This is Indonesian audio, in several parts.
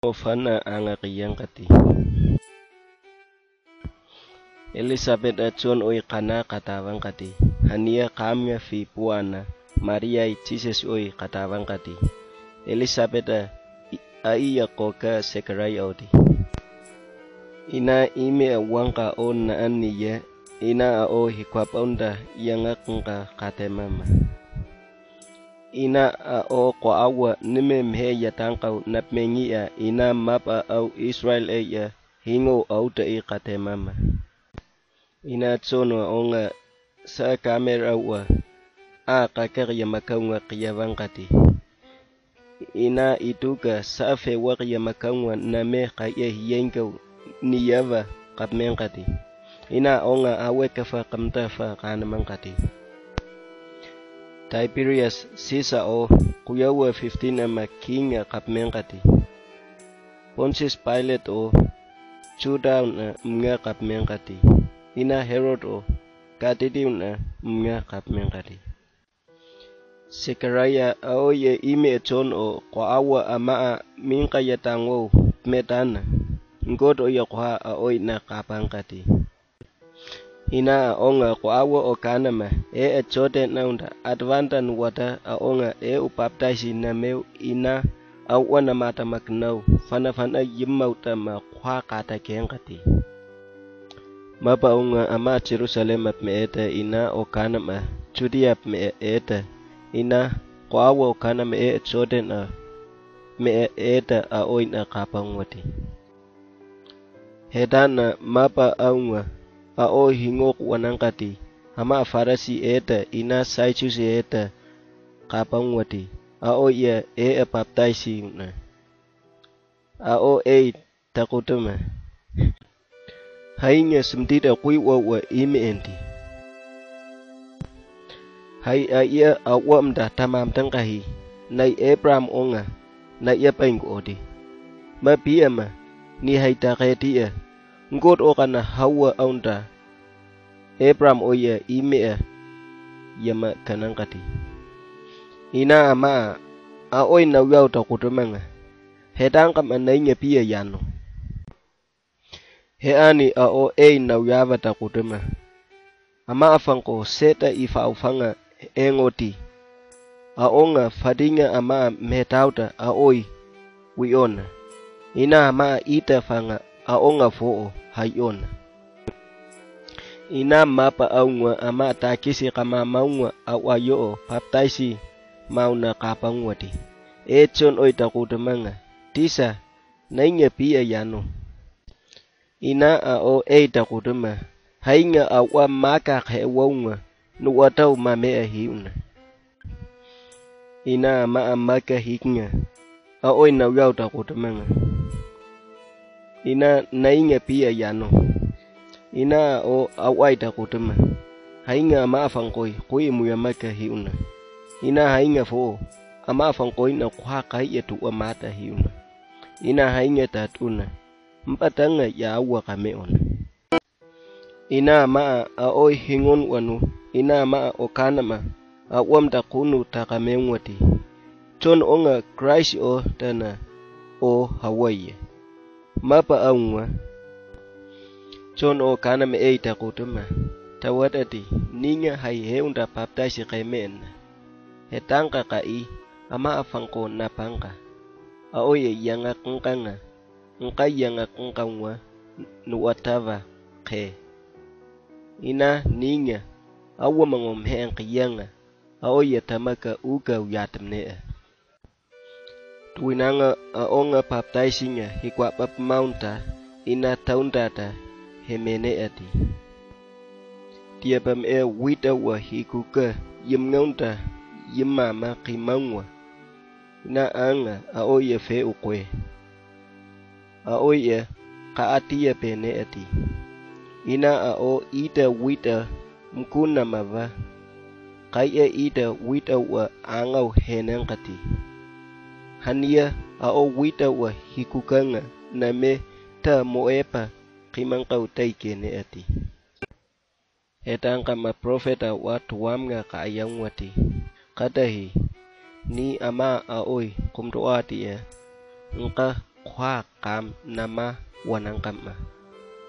Ofana angakiyang kati. Elizabeth John oi kana katawang kati. Hania kamya fi puana. Maria Jesus oi katawang kati. Elizabeth aiya koka Zechariah odi. Ina ime wangka on na aniya. Ina o hikwaponda yangaknga katemama. Ina o kwa awa nime mhe yatankau napmengia ina mapa au Israel ya hingo au te katemama. Ina tsono onga sa kamera wa a kakar yamakaunga kiyavangkati. Ina ituka sa fe war yamakaunga name kaya hiyengo niyava kapmenkati. Ina onga awe kafa kamtafa kanamangkati. Tiberius Caesar o kuyawa 15 ama king kapmenkati. Pontius Pilate o Judah na mga kapmenkati. Ina Herod o katidiw na mga kapmenkati. Zechariah o ye ime John o kwa awa ama minka yatango metana. Ngod o yakwa oy na kapangkati. Ina onga kwa awa o kanama jote naunda advantan wata onga upaptaisi na meu ina awana mata maknau fana yimauta ma kwa kata kengkati. Mapa onga ama Jerusalem ap me eta ina o kanama Judea ap me eta ina kwa awa o kanama jote na me eta oy na kapangwati. Hedana mapa onga o hingok wanangkati ama farasi eta ina saichus eta kapangwati o ya baptaisi na o takutuma hainya sumtida kuiwa ime enti hai ya awamda tamam tangkahi nai Abraham onga na ya paingo odi mabiama ni haitaketia ngod okana hawa aunda Abraham oya ime yama kanangkati. Ina ama oy na yaw ta kutumanga. Hedangkam anainya pia yano. He ani o na yawa ta kutuma. Ama afangko seta ifa ufanga engoti. Onga fadinga ama metauta oy wiona. Ina ama ita fanga onga foo hayona. Ina mapa aungwa ama takisi kama maungwa awayo baptaisi mauna kapangwati. John oi takutumanga. Tisa nainya pia yano. Ina takutuma. Hainga awa maka hewaunga nuwatau mamea hiuna. Ina ama maka hikinga. Oi na yau takutumanga. Ina nainya pia yano. Ina awai takutuma. Hainga ama afangkoi kui muyamaka hiuna. Ina hainga fo ama afangkoi na kwa kai tu amata hiuna. Ina hainga tatuna. Mpatanga ya awa kameona. Ina ama aoi hingon wanu. Ina ama okanama awam takunu takamengwati. John onga Christ o tana o Hawaii. Mapa aungwa John o kanama takutuma. Tawadati ninga hai heunda baptaisi kaimen. Hetangka kai ama afangko napangka. Aoye yanga kengkanga. Ngkai yanga kengkangwa nuwatava ke. Ina ninga awa mangomheng kiyanga. Aoye tamaka uga uyatamnea. Tuinanga aonga baptaisinya hikwa pap maunta ina taundata hemene ati. Tiapam wita wa hikuka yimngaunta yimama kimangwa. Ina anga aoye fe ukwe. Aoye kaatia pene ati. Ina ita wita mkuna mava. Kaya ita wita wa angau henangkati. Hania wita wa hikukanga name ta moepa kimangkau taikene ati. Hetangka ma profeta watu wamga kaayang wati. Katahi ni ama aoi kumtuati ya. Ngka kwa kam nama wanangkama.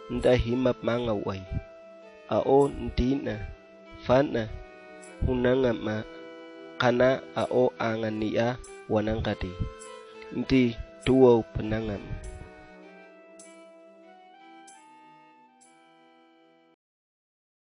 Nda himap mangaway. Ao ntina fana hunangama kana ao angania wanangkati. Nti tuwaw penangam.